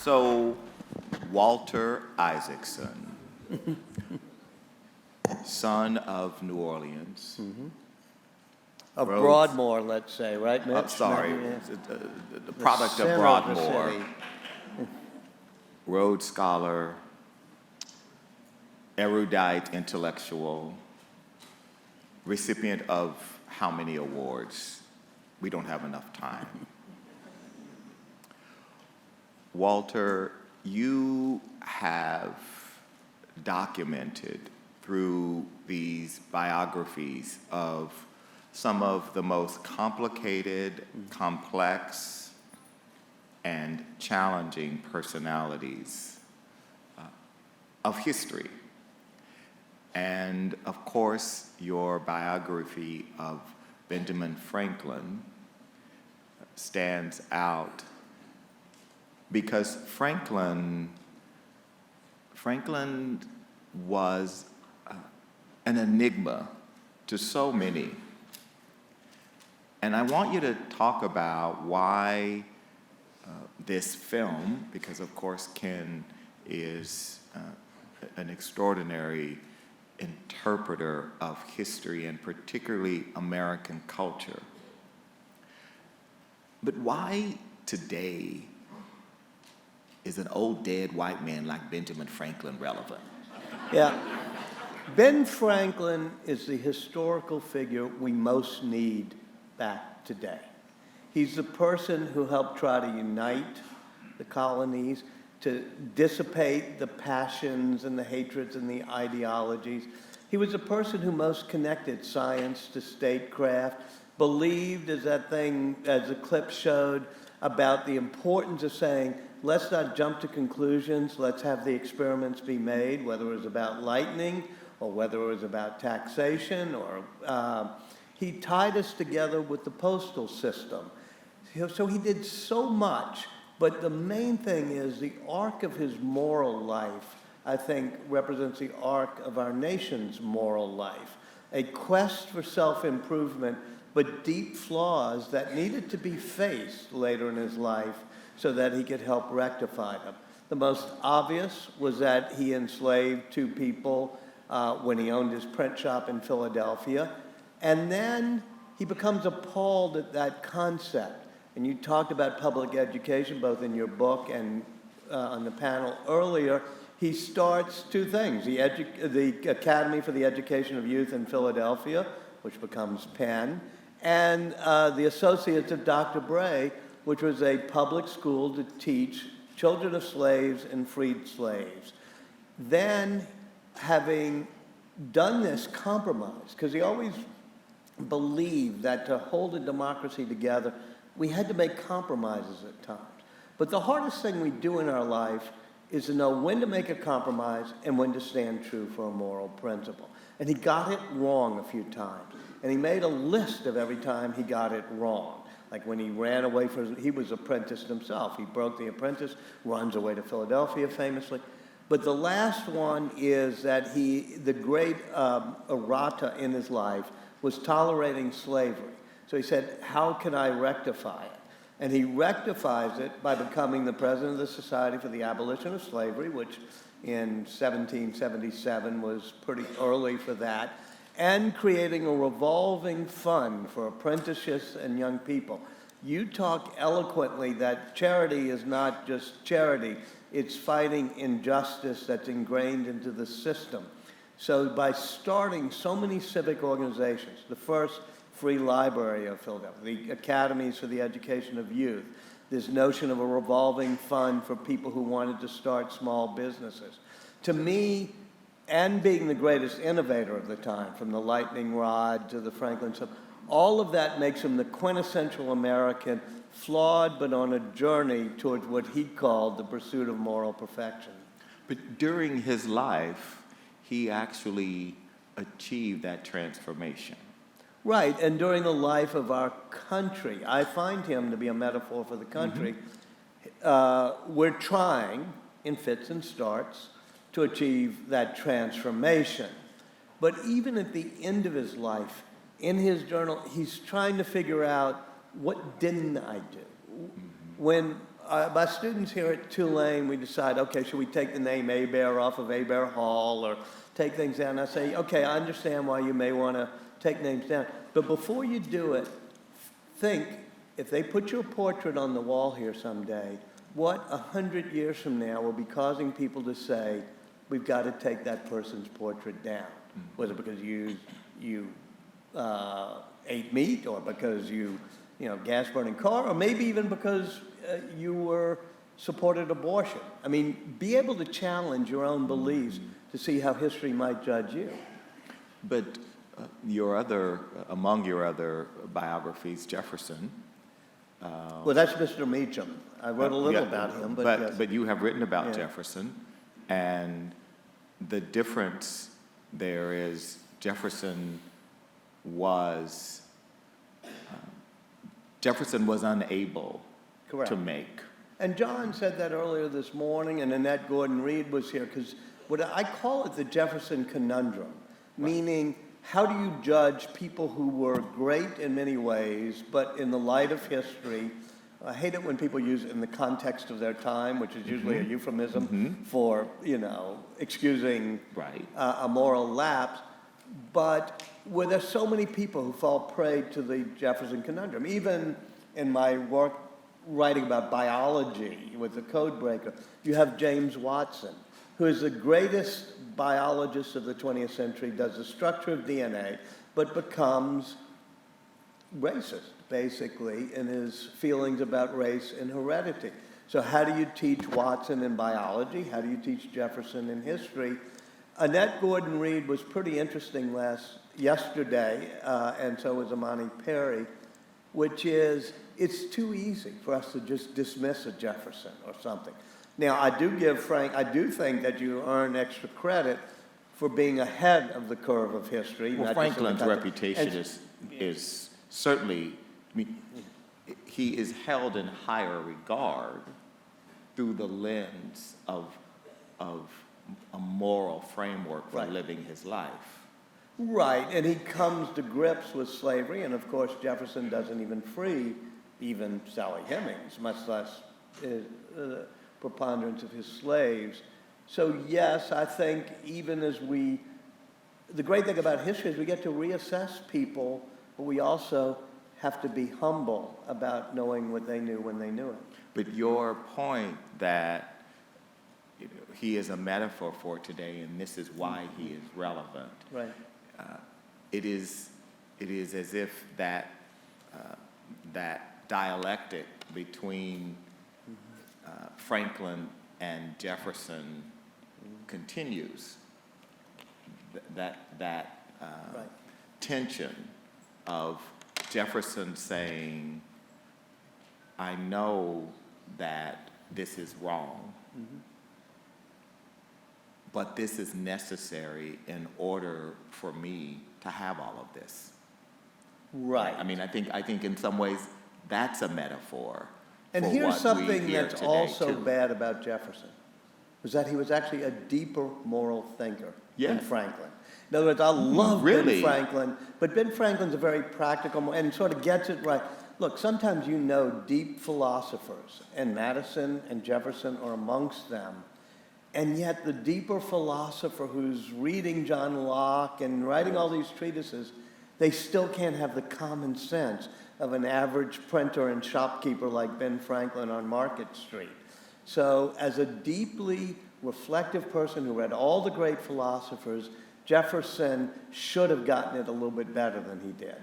So, Walter Isaacson, son of New Orleans. Of Broadmoor, let's say, right, Mitch? I'm sorry, Yeah. the product of center Broadmoor. the city. Rhodes Scholar, erudite intellectual, recipient of how many awards? We don't have enough time. Walter, you have documented through these biographies of some of the most complicated, complex, and challenging personalities of history. And of course, your biography of Benjamin Franklin stands out because Franklin was an enigma to so many. And I want you to talk about why this film, because of course Ken is an extraordinary interpreter of history and particularly American culture. But why today is an old dead white man like Benjamin Franklin relevant? Yeah. Ben Franklin is the historical figure we most need back today. He's the person who helped try to unite the colonies, to dissipate the passions and the hatreds and the ideologies. He was the person who most connected science to statecraft, believed, as the clip showed, about the importance of saying, let's not jump to conclusions, let's have the experiments be made, whether it was about lightning or whether it was about taxation, or he tied us together with the postal system. So he did so much, but the main thing is the arc of his moral life, I think, represents the arc of our nation's moral life. A quest for self-improvement, but deep flaws that needed to be faced later in his life so that he could help rectify them. The most obvious was that he enslaved 2 people when he owned his print shop in Philadelphia. And then he becomes appalled at that concept. And you talked about public education, both in your book and on the panel earlier. He starts 2 things, the Academy for the Education of Youth in Philadelphia, which becomes Penn, and the Associates of Dr. Bray, which was a public school to teach children of slaves and freed slaves. Then, having done this compromise, because he always believed that to hold a democracy together, we had to make compromises at times. But the hardest thing we do in our life is to know when to make a compromise and when to stand true for a moral principle. And he got it wrong a few times. And he made a list of every time he got it wrong. Like when he ran away he was apprenticed himself. He broke the apprentice, runs away to Philadelphia famously. But the last one is that the great errata in his life was tolerating slavery. So he said, how can I rectify it? And he rectifies it by becoming the president of the Society for the Abolition of Slavery, which in 1777 was pretty early for that, and creating a revolving fund for apprenticeships and young people. You talk eloquently that charity is not just charity, it's fighting injustice that's ingrained into the system. So by starting so many civic organizations, the first Free Library of Philadelphia, the Academies for the Education of Youth, this notion of a revolving fund for people who wanted to start small businesses. To me, and being the greatest innovator of the time, from the lightning rod to the Franklin stuff, all of that makes him the quintessential American, flawed but on a journey towards what he called the pursuit of moral perfection. But during his life, he actually achieved that transformation. Right, and during the life of our country, I find him to be a metaphor for the country. We're trying, in fits and starts, to achieve that transformation. But even at the end of his life, in his journal, he's trying to figure out, what didn't I do? When my students here at Tulane, we decide, okay, should we take the name Hebert off of Hebert Hall or take things down? I say, okay, I understand why you may want to take names down. But before you do it, think, if they put your portrait on the wall here someday, what 100 years from now will be causing people to say, we've got to take that person's portrait down? Was it because you ate meat, or because you gas-burning car, or maybe even because you supported abortion? I mean, be able to challenge your own beliefs to see how history might judge you. But among your other biographies, Jefferson. Well, that's Mr. Meacham. I wrote a little about him, but yes. But you have written about Jefferson, and the difference there is Jefferson was unable Correct. to make. And John said that earlier this morning, and Annette Gordon-Reed was here, because what I call it the Jefferson Conundrum, meaning how do you judge people who were great in many ways, but in the light of history, I hate it when people use it in the context of their time, which is usually a euphemism for, excusing a moral lapse, but where there's so many people who fall prey to the Jefferson Conundrum. Even in my work writing about biology with the code breaker, you have James Watson, who is the greatest biologist of the 20th century, does the structure of DNA, but becomes racist, basically, in his feelings about race and heredity. So how do you teach Watson in biology? How do you teach Jefferson in history? Annette Gordon-Reed was pretty interesting yesterday, and so was Amani Perry, which is, it's too easy for us to just dismiss a Jefferson or something. Now, I do think that you earn extra credit for being ahead of the curve of history. Well, Franklin's reputation is certainly, he is held in higher regard through the lens of a moral framework for living his life. Right, and he comes to grips with slavery, and of course Jefferson doesn't even free even Sally Hemings, much less the preponderance of his slaves. So yes, I think even as the great thing about history is we get to reassess people, but we also have to be humble about knowing what they knew when they knew it. But your point that he is a metaphor for today, and this is why he is relevant. Right. It is as if that dialectic between Franklin and Jefferson continues. That tension of Jefferson saying, "I know that this is wrong." But this is necessary in order for me to have all of this. Right. I mean, I think in some ways that's a metaphor. And for here's what something we hear that's today, also too. bad about Jefferson, was that he was actually a deeper moral thinker than Franklin. In other words, I love Ben Franklin, but Ben Franklin's a very practical, and sort of gets it right. Look, sometimes deep philosophers, and Madison and Jefferson are amongst them, and yet the deeper philosopher who's reading John Locke and writing all these treatises, they still can't have the common sense of an average printer and shopkeeper like Ben Franklin on Market Street. So as a deeply reflective person who read all the great philosophers, Jefferson should have gotten it a little bit better than he did.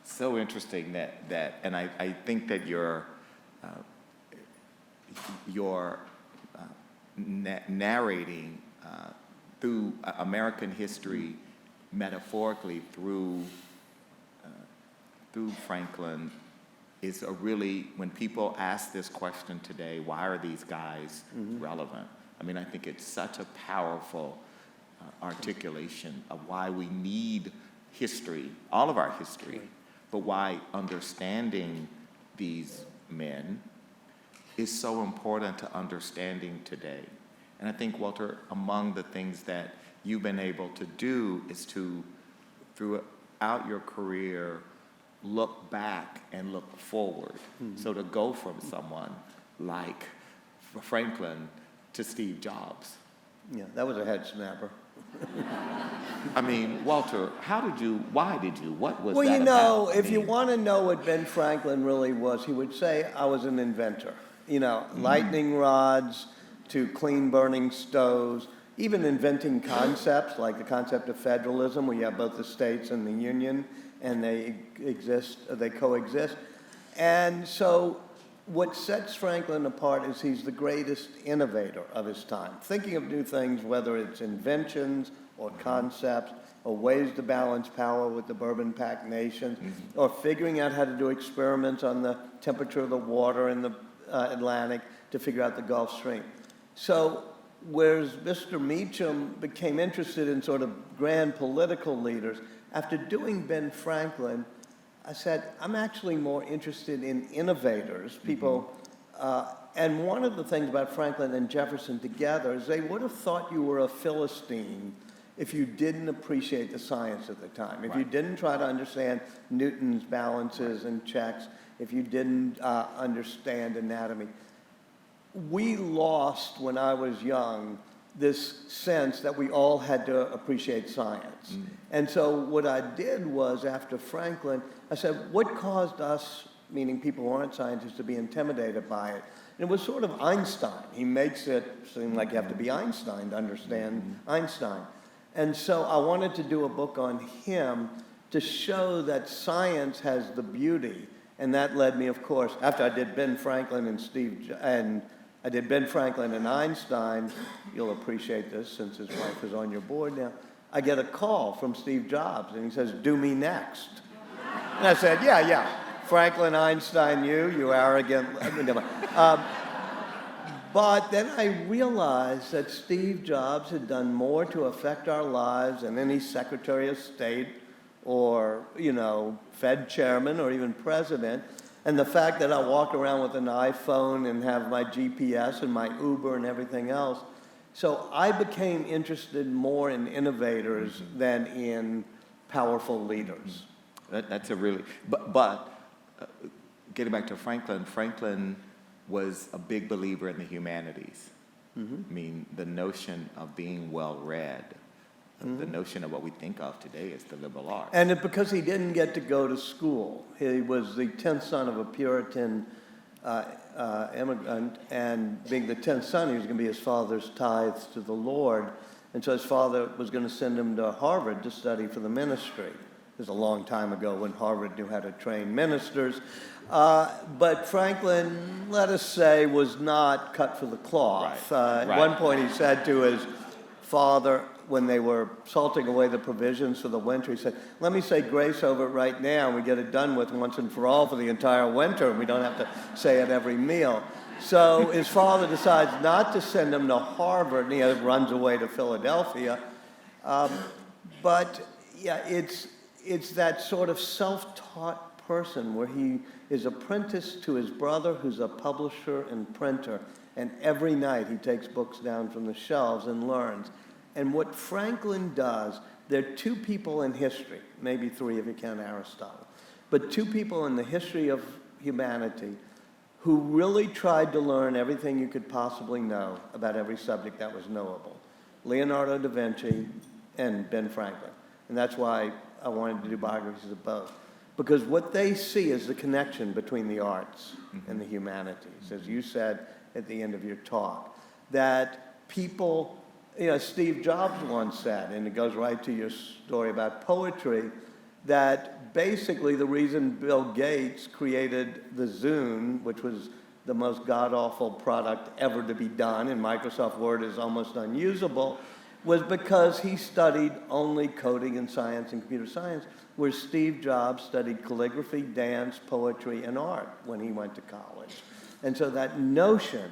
So interesting that and I think that your narrating through American history metaphorically through Franklin is when people ask this question today, why are these guys relevant? I mean, I think it's such a powerful articulation of why we need history, all of our history, but why understanding these men is so important to understanding today. And I think, Walter, among the things that you've been able to do is to, throughout your career, look back and look forward. So to go from someone like Franklin to Steve Jobs? Yeah, that was a head snapper. I mean, Walter, why did you, what was Well, that you know, about? if you want to know what Ben Franklin really was, he would say, I was an inventor. You know, lightning rods to clean burning stoves, even inventing concepts like the concept of federalism, where you have both the states and the union, and they coexist. And so what sets Franklin apart is he's the greatest innovator of his time, thinking of new things, whether it's inventions or concepts or ways to balance power with the bourbon-packed nations, or figuring out how to do experiments on the temperature of the water in the Atlantic to figure out the Gulf Stream. So whereas Mr. Meacham became interested in sort of grand political leaders, after doing Ben Franklin, I said, I'm actually more interested in innovators, people, and one of the things about Franklin and Jefferson together is they would have thought you were a Philistine if you didn't appreciate the science at the time, if you didn't try to understand Newton's balances and checks, if you didn't understand anatomy. We lost, when I was young, this sense that we all had to appreciate science. And so what I did was, after Franklin, I said, what caused us, meaning people who aren't scientists, to be intimidated by it? And it was sort of Einstein. He makes it seem like you have to be Einstein to understand Einstein. And so I wanted to do a book on him to show that science has the beauty. And that led me, of course, after I did Ben Franklin and I did Ben Franklin and Einstein. You'll appreciate this since his wife is on your board now. I get a call from Steve Jobs, and he says, do me next. And I said, yeah, Franklin, Einstein, you arrogant. But then I realized that Steve Jobs had done more to affect our lives than any Secretary of State or, Fed chairman or even president. And the fact that I walk around with an iPhone and have my GPS and my Uber and everything else. So I became interested more in innovators than in powerful leaders. That's a really, but getting back to Franklin was a big believer in the humanities. I mean, the notion of being well-read, the notion of what we think of today as the liberal arts. And because he didn't get to go to school, he was the 10th son of a Puritan immigrant, and being the 10th son, he was going to be his father's tithes to the Lord, and so his father was going to send him to Harvard to study for the ministry. It was a long time ago when Harvard knew how to train ministers. But Franklin, let us say, was not cut for the cloth. At one point he said to his father, when they were salting away the provisions for the winter, he said, let me say grace over it right now, and we get it done with once and for all for the entire winter, and we don't have to say it every meal. So his father decides not to send him to Harvard, and he runs away to Philadelphia. But yeah, it's that sort of self-taught person where he is apprenticed to his brother, who's a publisher and printer, and every night he takes books down from the shelves and learns. And what Franklin does, there are two people in history, maybe three if you count Aristotle, but two people in the history of humanity who really tried to learn everything you could possibly know about every subject that was knowable. Leonardo da Vinci and Ben Franklin. And that's why I wanted to do biographies of both. Because what they see is the connection between the arts and the humanities, as you said at the end of your talk, that people, Steve Jobs once said, and it goes right to your story about poetry, that basically the reason Bill Gates created the Zune, which was the most god-awful product ever to be done, and Microsoft Word is almost unusable, was because he studied only coding and science and computer science, where Steve Jobs studied calligraphy, dance, poetry, and art when he went to college. And so that notion,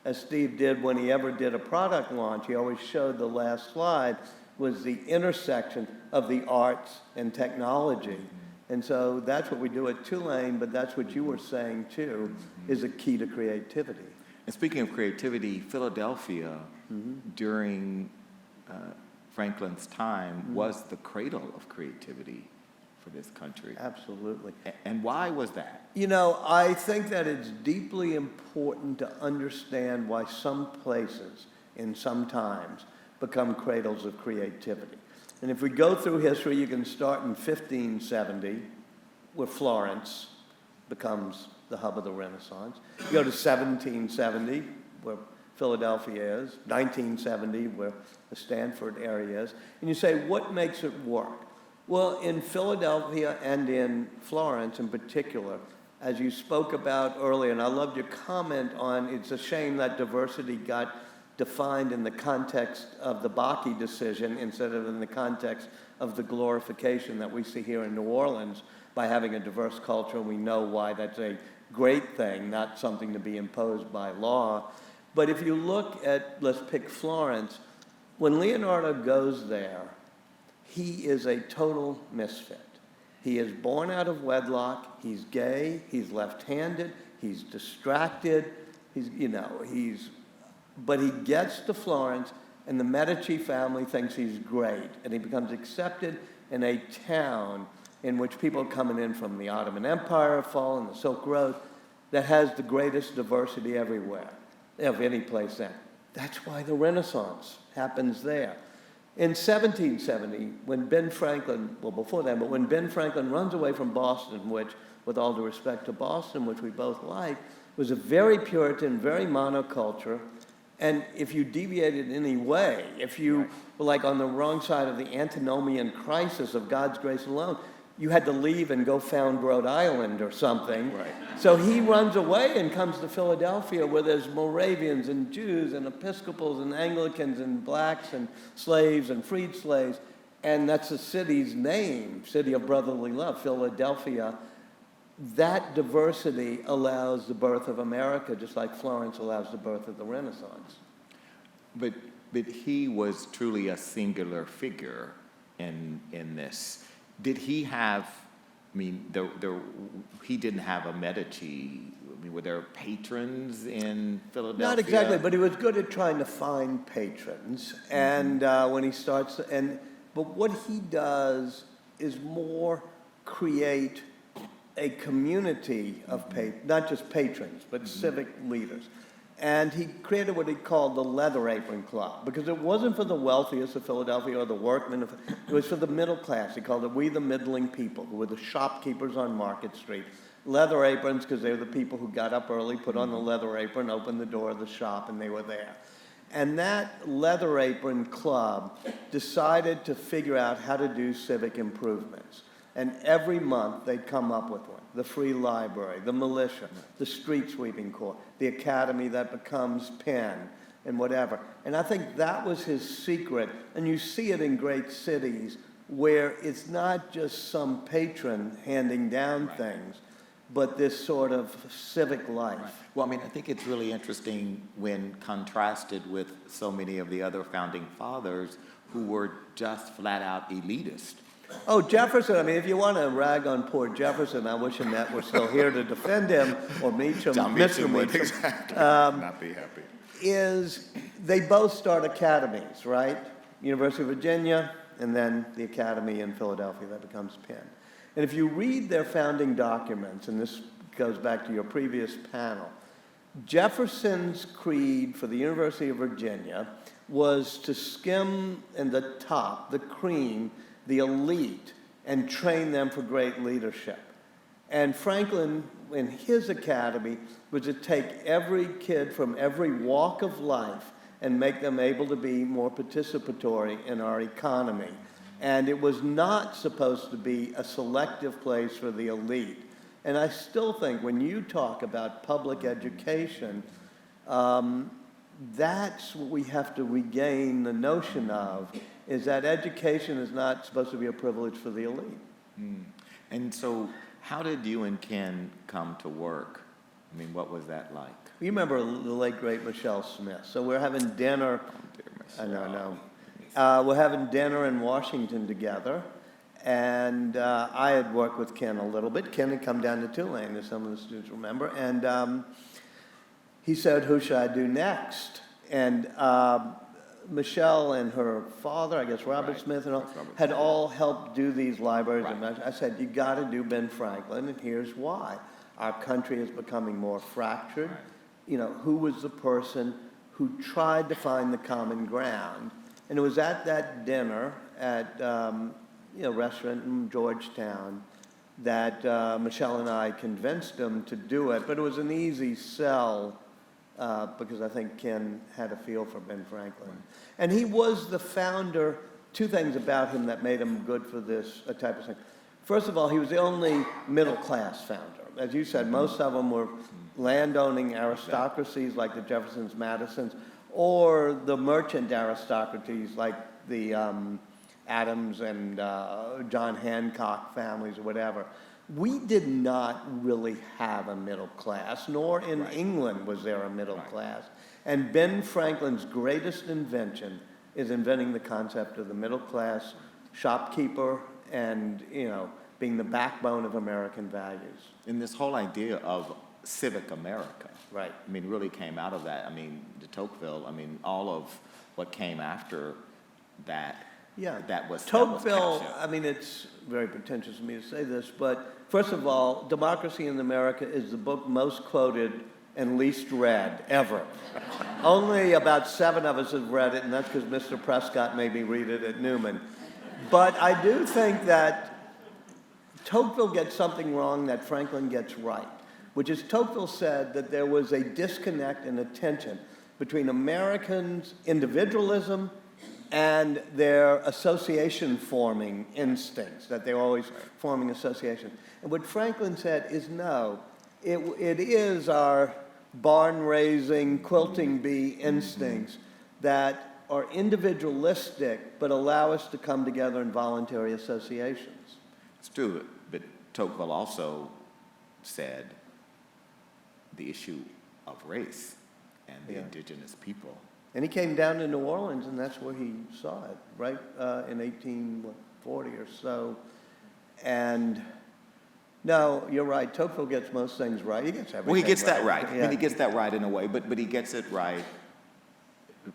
as Steve did when he ever did a product launch, he always showed the last slide, was the intersection of the arts and technology. And so that's what we do at Tulane, but that's what you were saying too, is a key to creativity. And speaking of creativity, Philadelphia, during Franklin's time, was the cradle of creativity for this country. Absolutely. And why was that? You know, I think that it's deeply important to understand why some places in some times become cradles of creativity. And if we go through history, you can start in 1570, where Florence becomes the hub of the Renaissance. You go to 1770, where Philadelphia is, 1970, where the Stanford area is, and you say, what makes it work? Well, in Philadelphia and in Florence in particular, as you spoke about earlier, and I loved your comment on, it's a shame that diversity got defined in the context of the Bakke decision instead of in the context of the glorification that we see here in New Orleans by having a diverse culture, and we know why that's a great thing, not something to be imposed by law. But if you look at, let's pick Florence, when Leonardo goes there, he is a total misfit. He is born out of wedlock, he's gay, he's left-handed, he's distracted, but he gets to Florence, and the Medici family thinks he's great, and he becomes accepted in a town in which people are coming in from the Ottoman Empire, fall and the Silk Road, that has the greatest diversity everywhere, of any place then. That's why the Renaissance happens there. In 1770, when Ben Franklin, well before then, but when Ben Franklin runs away from Boston, which, with all due respect to Boston, which we both like, was a very Puritan, very monoculture. And if you deviated in any way, if you were like on the wrong side of the antinomian crisis of God's grace alone, you had to leave and go found Rhode Island or something. Right. So he runs away and comes to Philadelphia, where there's Moravians and Jews and Episcopals and Anglicans and blacks and slaves and freed slaves. And that's the city's name, City of Brotherly Love, Philadelphia. That diversity allows the birth of America, just like Florence allows the birth of the Renaissance. But he was truly a singular figure in this. Did he have, I mean, he didn't have a Medici. I mean, were there patrons in Philadelphia? Not exactly, but he was good at trying to find patrons. And when he starts, but what he does is more create a community of not just patrons, but civic leaders. And he created what he called the Leather Apron Club, because it wasn't for the wealthiest of Philadelphia or the workmen. It was for the middle class. He called it We the Middling People, who were the shopkeepers on Market Street. Leather aprons, because they were the people who got up early, put on the leather apron, opened the door of the shop, and they were there. And that Leather Apron Club decided to figure out how to do civic improvements. And every month they'd come up with one. The free library, the militia, the street sweeping corps, the academy that becomes Penn, and whatever. And I think that was his secret. And you see it in great cities where it's not just some patron handing down things, but this sort of civic life. Right. Well, I mean, I think it's really interesting when contrasted with so many of the other founding fathers who were just flat out elitist. Oh, Jefferson, I mean, if you want to rag on poor Jefferson, I wish Annette were still here to defend him, or Meacham, Mr. Meacham. Exactly. Not be happy. They both start academies, right? University of Virginia, and then the academy in Philadelphia that becomes Penn. And if you read their founding documents, and this goes back to your previous panel, Jefferson's creed for the University of Virginia was to skim in the top, the cream, the elite, and train them for great leadership. And Franklin, in his academy, was to take every kid from every walk of life and make them able to be more participatory in our economy. And it was not supposed to be a selective place for the elite. And I still think when you talk about public education, that's what we have to regain the notion of, is that education is not supposed to be a privilege for the elite. And so how did you and Ken come to work? I mean, what was that like? You remember the late, great Michelle Smith. So we're having dinner. Oh, dear Michelle. We're having dinner in Washington together. And I had worked with Ken a little bit. Ken had come down to Tulane, as some of the students remember. And he said, who should I do next? And Michelle and her father, I guess Robert Right. Smith and all, Robert had Smith. all helped do these libraries. Right. And I said, you got to do Ben Franklin, and here's why. Our country is becoming more fractured. Right. You know, who was the person who tried to find the common ground? And it was at that dinner at, restaurant in Georgetown that Michelle and I convinced him to do it. But it was an easy sell because I think Ken had a feel for Ben Franklin. And he was the founder. Two things about him that made him good for this type of thing. First of all, he was the only middle-class founder. As you said, most of them were landowning aristocracies like the Jeffersons, Madisons, or the merchant aristocracies like the Adams and John Hancock families or whatever. We did not really have a middle class, nor in England was there a middle class. And Ben Franklin's greatest invention is inventing the concept of the middle class shopkeeper and, being the backbone of American values. And this whole idea of civic America, Right. I mean, really came out of that. I mean, de Tocqueville, I mean, all of what came after that, Yeah. that was Tocqueville, captured. I mean, it's very pretentious of me to say this, but first of all, Democracy in America is the book most quoted and least read ever. Only about 7 of us have read it, and that's because Mr. Prescott made me read it at Newman. But I do think that Tocqueville gets something wrong that Franklin gets right, which is Tocqueville said that there was a disconnect and a tension between Americans' individualism and their association-forming instincts, that they're always forming association. And what Franklin said is no, it is our barn-raising, quilting bee instincts that are individualistic but allow us to come together in voluntary associations. It's true, but Tocqueville also said the issue of race and the indigenous people. And he came down to New Orleans, and that's where he saw it, right in 1840 or so. And no, you're right. Tocqueville gets most things right. He gets everything Well, he gets right. that right. I Yeah. mean, he gets that right in a way, but he gets it right.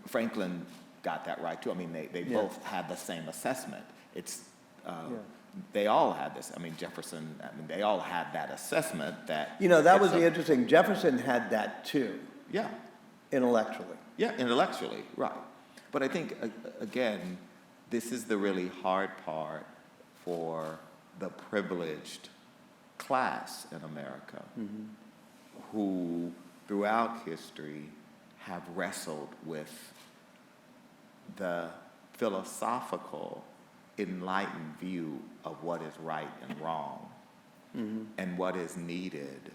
Franklin got that right too. I mean, they both had the same assessment. It's they all had this. I mean, Jefferson. I mean, they all had that assessment that. That was the interesting. Jefferson had that too. Yeah. Intellectually. Yeah, intellectually, right. But I think again, this is the really hard part for the privileged class in America, who throughout history have wrestled with the philosophical, enlightened view of what is right and wrong and what is needed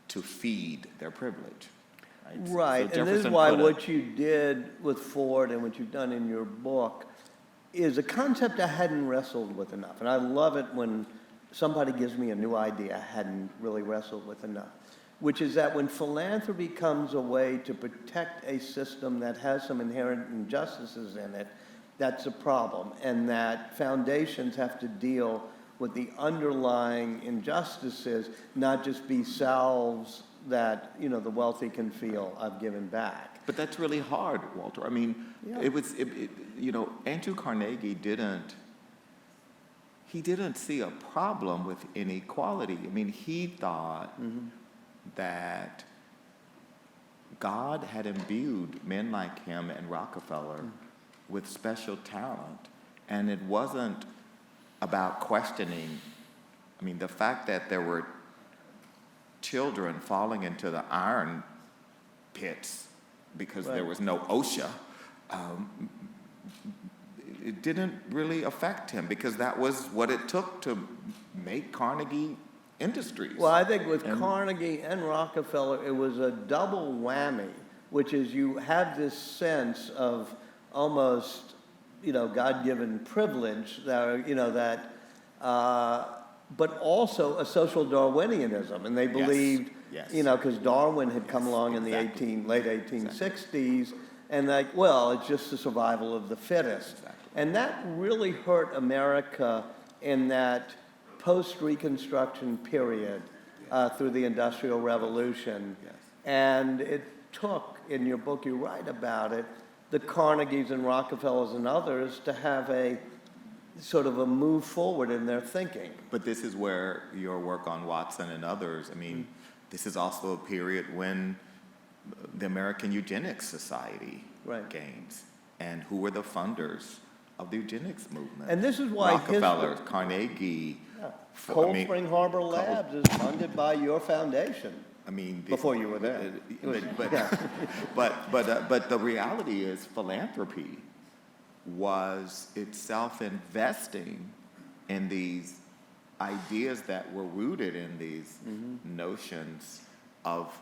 to feed their privilege. Right, So and this is Jefferson why put what you did with Ford and what you've done in your book is a concept I hadn't wrestled with enough. And I love it when somebody gives me a new idea I hadn't really wrestled with enough, which is that when philanthropy comes a way to protect a system that has some inherent injustices in it, that's a problem, and that foundations have to deal with the underlying injustices, not just be salves that the wealthy can feel I've given back. But that's really hard, Walter. I mean, Andrew Carnegie didn't see a problem with inequality. I mean, he thought that God had imbued men like him and Rockefeller with special talent, and it wasn't about questioning. I mean, the fact that there were children falling into the iron pits because there was no OSHA, it didn't really affect him because that was what it took to make Carnegie Industries. Well, I think with Carnegie and Rockefeller, it was a double whammy, which is you have this sense of almost, God-given privilege that, but also a social Darwinianism, and they believed, because Darwin had come along in the late 1860s, and it's just the survival of the fittest. And that really hurt America in that post-Reconstruction period through the Industrial Revolution. And it took, in your book you write about it, the Carnegies and Rockefellers and others to have a sort of a move forward in their thinking. But this is where your work on Watson and others, I mean, this is also a period when the American Eugenics Society gains. And who were the funders of the eugenics movement? And this is why Rockefeller, Carnegie. Cold Spring Harbor Labs is funded by your foundation. I mean, before you were there. But the reality is philanthropy was itself investing in these ideas that were rooted in these notions of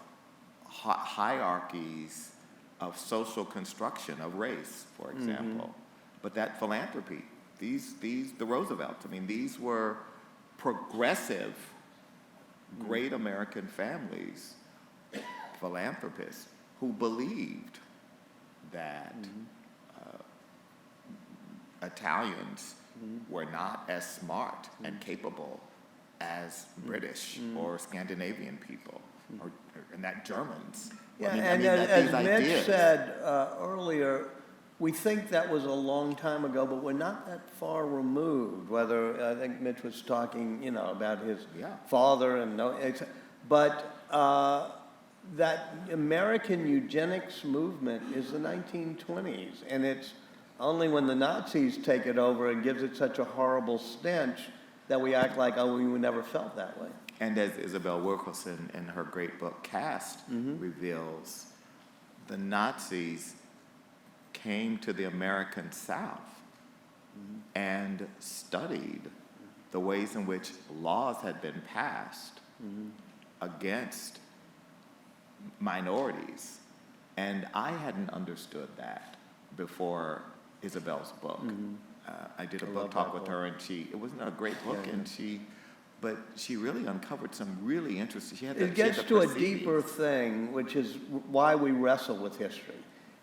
hierarchies of social construction of race, for example. But that philanthropy, the Roosevelts, I mean, these were progressive, great American families, philanthropists who believed that Italians were not as smart and capable as British or Scandinavian people, and that Germans. Yeah, I mean, as Mitch said earlier, we think that was a long time ago, but we're not that far removed. Whether I think Mitch was talking, about his father but that American eugenics movement is the 1920s, and it's only when the Nazis take it over and gives it such a horrible stench that we act like, we never felt that way. And as Isabel Wilkerson in her great book Caste reveals, the Nazis came to the American South and studied the ways in which laws had been passed against minorities. And I hadn't understood that before Isabel's book. I did a book talk with her, and it wasn't a great book, but she really uncovered some really interesting. It gets to a deeper thing, which is why we wrestle with history.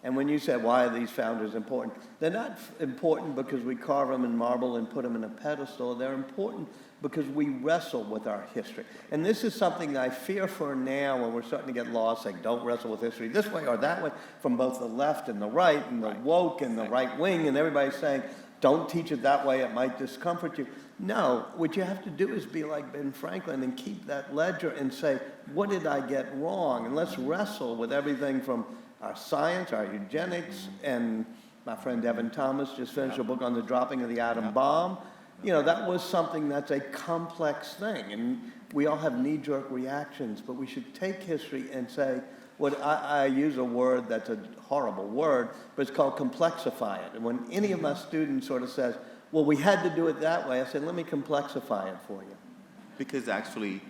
And when you said, why are these founders important? They're not important because we carve them in marble and put them in a pedestal. They're important because we wrestle with our history. And this is something that I fear for now when we're starting to get lost, saying, don't wrestle with history this way or that way, from both the left and the right, and the woke and the right wing, and everybody's saying, don't teach it that way, it might discomfort you. No, what you have to do is be like Ben Franklin and keep that ledger and say, what did I get wrong? And let's wrestle with everything from our science, our eugenics, and my friend Evan Thomas just finished a book on the dropping of the atom bomb. That was something that's a complex thing, and we all have knee-jerk reactions, but we should take history and say, I use a word that's a horrible word, but it's called complexify it. And when any of my students sort of says, well, we had to do it that way, I said, let me complexify it for you. Because actually,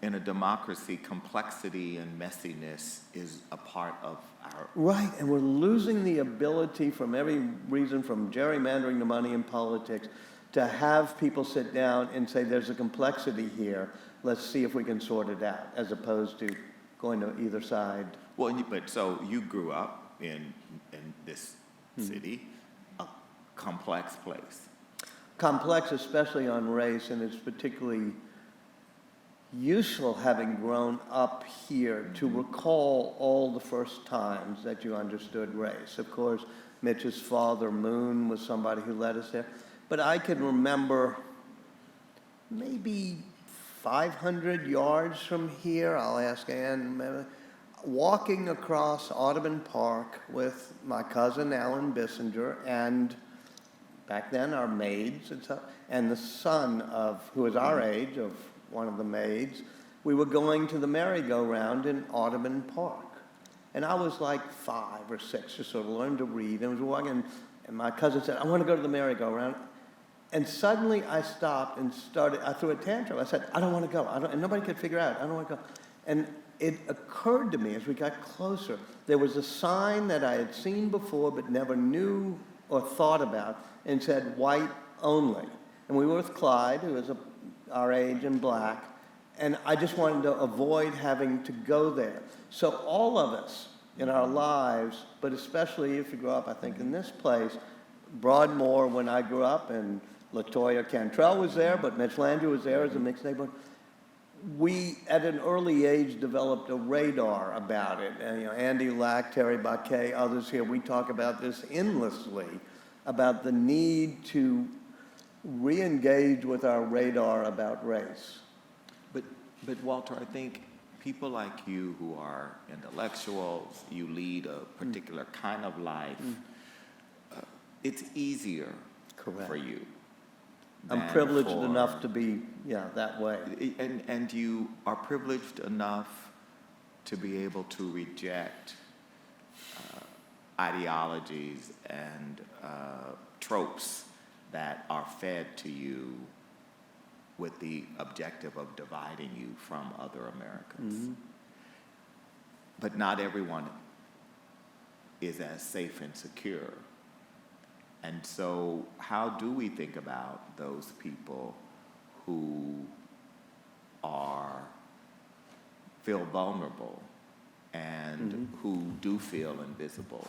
in a democracy, complexity and messiness is a part of our... Right, and we're losing the ability from every reason, from gerrymandering to money in politics, to have people sit down and say, there's a complexity here, let's see if we can sort it out, as opposed to going to either side. Well, but so you grew up in this city, a complex place. Complex, especially on race, and it's particularly useful, having grown up here, to recall all the first times that you understood race. Of course, Mitch's father, Moon, was somebody who led us there. But I can remember maybe 500 yards from here, I'll ask Ann, walking across Audubon Park with my cousin Alan Bissinger, and back then our maids and stuff, and the son of, who was our age, of one of the maids. We were going to the merry-go-round in Audubon Park. And I was like 5 or 6, just sort of learned to read, and was walking, and my cousin said, I want to go to the merry-go-round. And suddenly I stopped and I threw a tantrum. I said, I don't want to go. And nobody could figure out, I don't want to go. And it occurred to me as we got closer, there was a sign that I had seen before but never knew or thought about, and said, white only. And we were with Clyde, who was our age and black, and I just wanted to avoid having to go there. So all of us in our lives, but especially if you grew up, I think, in this place, Broadmoor, when I grew up, and LaToya Cantrell was there, but Mitch Landry was there as a mixed neighborhood. we, at an early age, developed a radar about it. And, Andy Lack, Terry Baquet, others here, we talk about this endlessly, about the need to re-engage with our radar about race. But Walter, I think people like you who are intellectuals, you lead a particular kind of life, it's easier for you. I'm privileged enough to be, that way. And you are privileged enough to be able to reject ideologies and tropes that are fed to you with the objective of dividing you from other Americans. But not everyone is as safe and secure. And so how do we think about those people who feel vulnerable and who do feel invisible?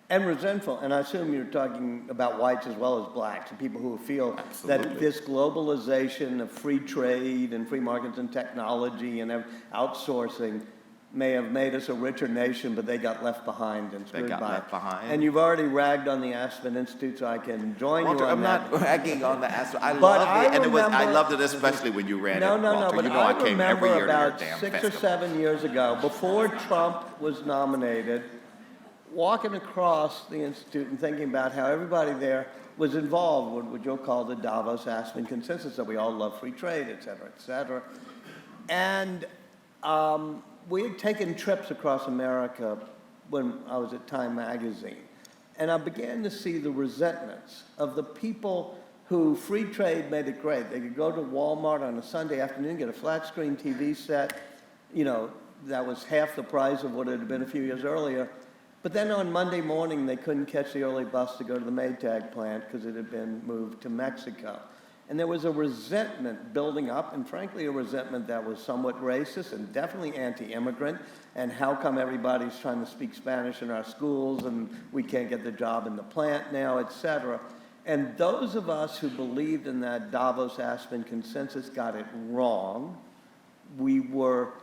And resentful, and I assume you're talking about whites as well as blacks, and people who feel that this globalization of free trade and free markets and technology and outsourcing may have made us a richer nation, but they got left behind and screwed by. They got left behind. And you've already ragged on the Aspen Institute, so I can join Walter, you on that. I'm not ragging on the Aspen. I loved it especially when you ran it, No, Walter. but You know I came every year to your about damn 6 festival. or 7 years ago, before Trump was nominated, walking across the Institute and thinking about how everybody there was involved with what you'll call the Davos Aspen Consensus, that we all love free trade, et cetera, et cetera. And we had taken trips across America when I was at Time Magazine. And I began to see the resentments of the people who free trade made it great. They could go to Walmart on a Sunday afternoon, get a flat screen TV set, that was half the price of what it had been a few years earlier. But then on Monday morning, they couldn't catch the early bus to go to the Maytag plant because it had been moved to Mexico. And there was a resentment building up, and frankly, a resentment that was somewhat racist and definitely anti-immigrant. And how come everybody's trying to speak Spanish in our schools and we can't get the job in the plant now, et cetera. And those of us who believed in that Davos Aspen Consensus got it wrong. We were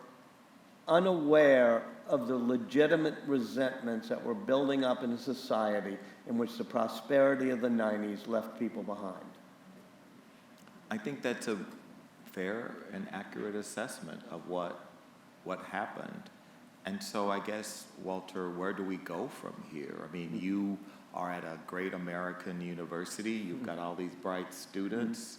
unaware of the legitimate resentments that were building up in a society in which the prosperity of the 90s left people behind. I think that's a fair and accurate assessment of what happened. And so I guess, Walter, where do we go from here? I mean, you are at a great American university. You've got all these bright students.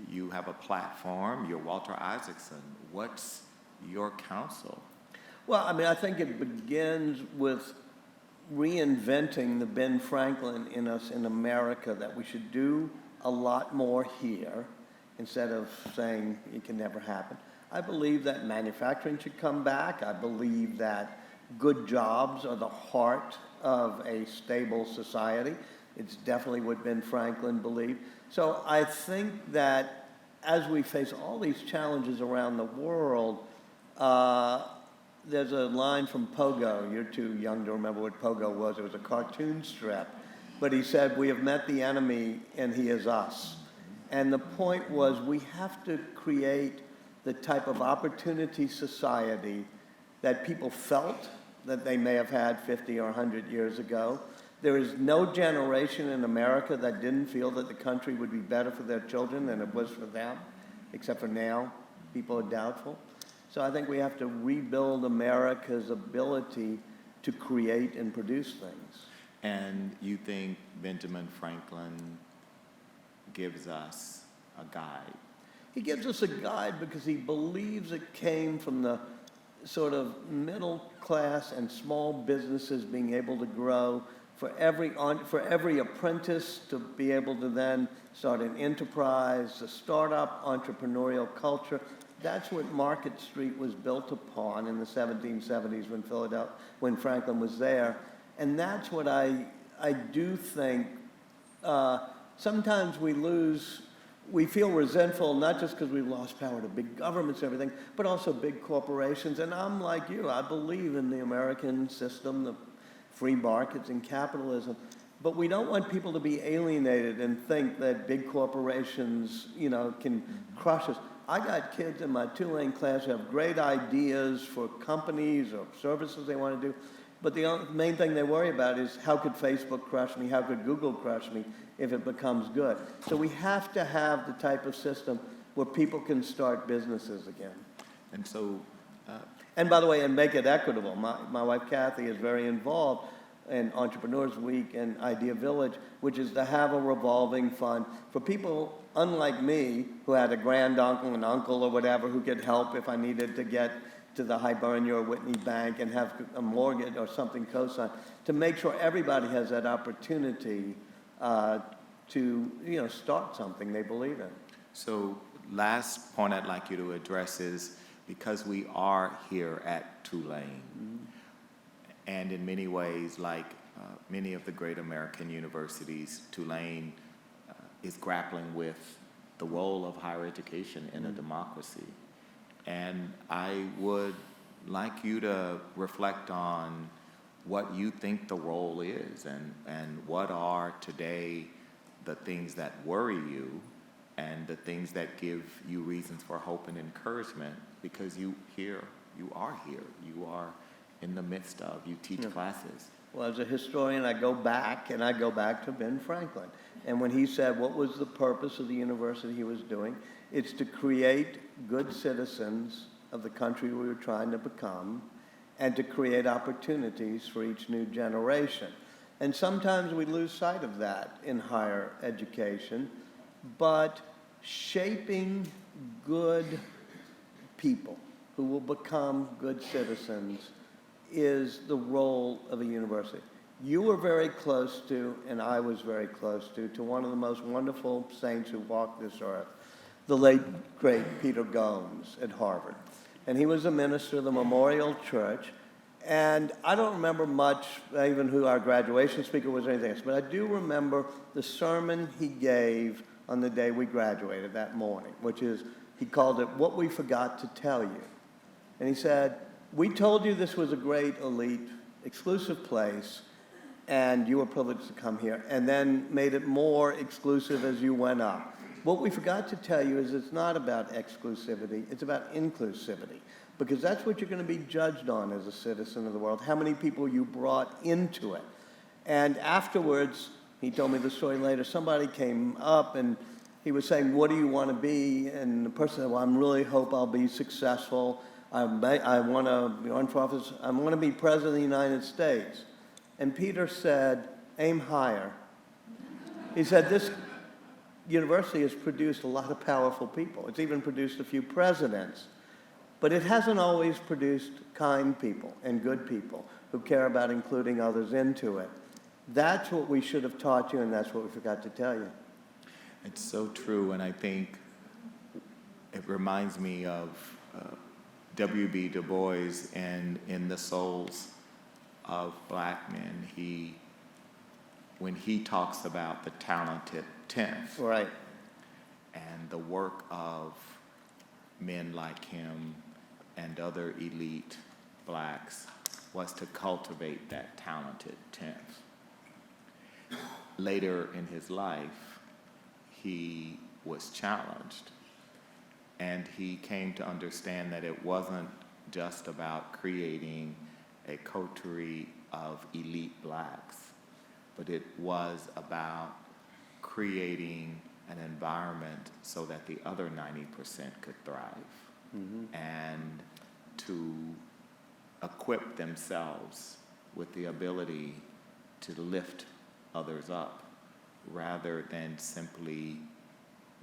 You have a platform. You're Walter Isaacson. What's your counsel? Well, I mean, I think it begins with reinventing the Ben Franklin in us in America, that we should do a lot more here instead of saying it can never happen. I believe that manufacturing should come back. I believe that good jobs are the heart of a stable society. It's definitely what Ben Franklin believed. So I think that as we face all these challenges around the world, there's a line from Pogo. You're too young to remember what Pogo was. It was a cartoon strip. But he said, "We have met the enemy and he is us." And the point was, we have to create the type of opportunity society that people felt that they may have had 50 or 100 years ago. There is no generation in America that didn't feel that the country would be better for their children than it was for them, except for now. People are doubtful. So I think we have to rebuild America's ability to create and produce things. And you think Benjamin Franklin gives us a guide? He gives us a guide because he believes it came from the sort of middle class and small businesses being able to grow, for every apprentice to be able to then start an enterprise, a startup entrepreneurial culture. That's what Market Street was built upon in the 1770s when Franklin was there. And that's what I do think. Sometimes we feel resentful, not just because we've lost power to big governments and everything, but also big corporations. And I'm like you, I believe in the American system, the free markets and capitalism. But we don't want people to be alienated and think that big corporations, can crush us. I got kids in my Tulane class who have great ideas for companies or services they want to do, but the main thing they worry about is how could Facebook crush me, how could Google crush me if it becomes good. So we have to have the type of system where people can start businesses again. And so, and by the way, and make it equitable. My wife Kathy is very involved in Entrepreneurs Week and Idea Village, which is to have a revolving fund for people unlike me who had a granduncle, an uncle or whatever who could help if I needed to get to the Hibernia or Whitney Bank and have a mortgage or something co-signed, to make sure everybody has that opportunity to start something they believe in. so last point I'd like you to address is, because we are here at Tulane, and in many ways, like many of the great American universities, Tulane is grappling with the role of higher education in a democracy. And I would like you to reflect on what you think the role is, and what are today the things that worry you and the things that give you reasons for hope and encouragement, because you are here, you are in the midst of, you teach classes. Well, as a historian, I go back to Ben Franklin. And when he said what was the purpose of the university he was doing, it's to create good citizens of the country we were trying to become, and to create opportunities for each new generation. And sometimes we lose sight of that in higher education, but shaping good people who will become good citizens is the role of a university. You were very close to, and I was very close to one of the most wonderful saints who walked this earth, the late, great Peter Gomes at Harvard. And he was a minister of the Memorial Church. And I don't remember much, even who our graduation speaker was or anything else, but I do remember the sermon he gave on the day we graduated that morning, which is, he called it, "What We Forgot to Tell You." And he said, "We told you this was a great, elite, exclusive place, and you were privileged to come here," and then made it more exclusive as you went up. What we forgot to tell you is it's not about exclusivity, it's about inclusivity, because that's what you're going to be judged on as a citizen of the world, how many people you brought into it. And afterwards, he told me the story later, somebody came up and he was saying, "What do you want to be?" And the person said, "Well, I really hope I'll be successful. I want to run for office. I want to be president of the United States." And Peter said, "Aim higher." He said, "This university has produced a lot of powerful people. It's even produced a few presidents. But it hasn't always produced kind people and good people who care about including others into it." That's what we should have taught you, and that's what we forgot to tell you. It's so true, and I think it reminds me of W.B. Du Bois and in The Souls of Black Men. When he talks about the talented 10th, Right. and the work of men like him and other elite blacks was to cultivate that talented 10th. Later in his life, he was challenged, and he came to understand that it wasn't just about creating a coterie of elite blacks, but it was about creating an environment so that the other 90% could thrive, and to equip themselves with the ability to lift others up, rather than simply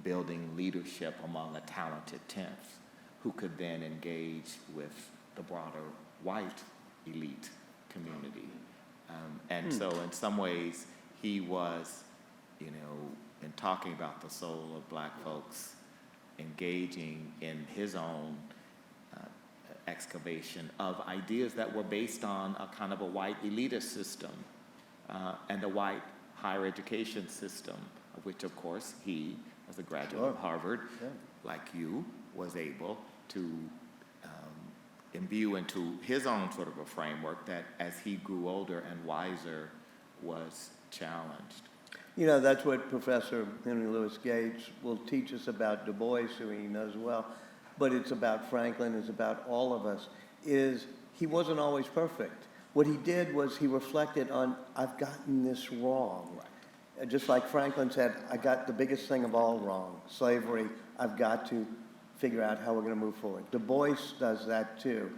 building leadership among a talented 10th who could then engage with the broader white elite community. And so in some ways, he was, in talking about the soul of black folks, engaging in his own excavation of ideas that were based on a kind of a white elitist system and a white higher education system, of which, of course, he, as a graduate of Harvard, like you, was able to imbue into his own sort of a framework that, as he grew older and wiser, was challenged. You know, that's what Professor Henry Louis Gates will teach us about Du Bois, who he knows well, but it's about Franklin, it's about all of us, is he wasn't always perfect. What he did was he reflected on, I've gotten this wrong. Right. Just like Franklin said, I got the biggest thing of all wrong, slavery. I've got to figure out how we're going to move forward. Du Bois does that too.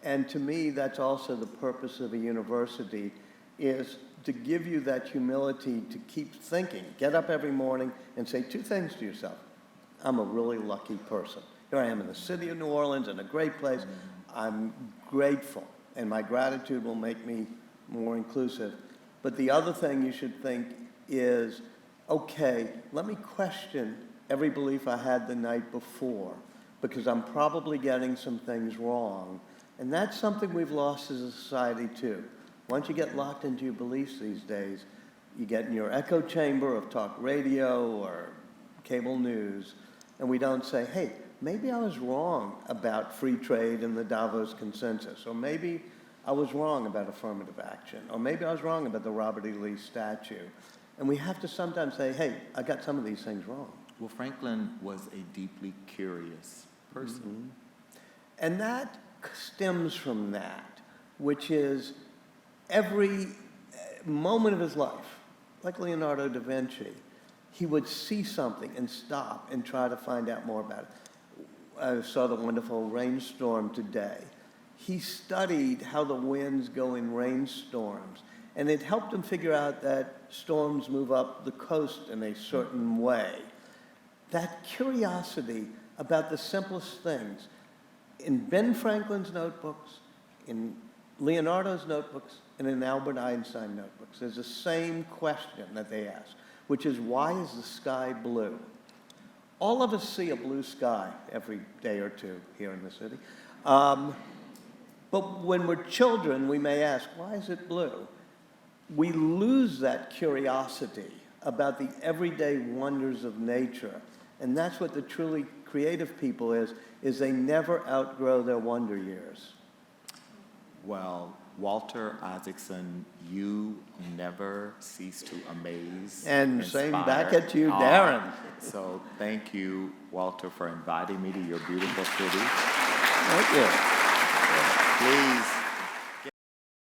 And to me, that's also the purpose of a university, is to give you that humility to keep thinking. Get up every morning and say two things to yourself. I'm a really lucky person. Here I am in the city of New Orleans, in a great place. I'm grateful, and my gratitude will make me more inclusive. But the other thing you should think is, okay, let me question every belief I had the night before, because I'm probably getting some things wrong. And that's something we've lost as a society too. Once you get locked into your beliefs these days, you get in your echo chamber of talk radio or cable news, and we don't say, hey, maybe I was wrong about free trade and the Davos Consensus, or maybe I was wrong about affirmative action, or maybe I was wrong about the Robert E. Lee statue. And we have to sometimes say, hey, I got some of these things wrong. Well, Franklin was a deeply curious person. Mm-hmm. And that stems from that, which is every moment of his life, like Leonardo da Vinci, he would see something and stop and try to find out more about it. I saw the wonderful rainstorm today. He studied how the winds go in rainstorms, and it helped him figure out that storms move up the coast in a certain way. That curiosity about the simplest things, in Ben Franklin's notebooks, in Leonardo's notebooks, and in Albert Einstein notebooks, there's the same question that they ask, which is, why is the sky blue? All of us see a blue sky every day or two here in the city. But when we're children, we may ask, why is it blue? We lose that curiosity about the everyday wonders of nature. And that's what the truly creative people is they never outgrow their wonder years. Well, Walter Isaacson, you never cease to amaze, and inspire. same back at you, Darren. So thank you, Walter, for inviting me to your beautiful city. Thank you. Please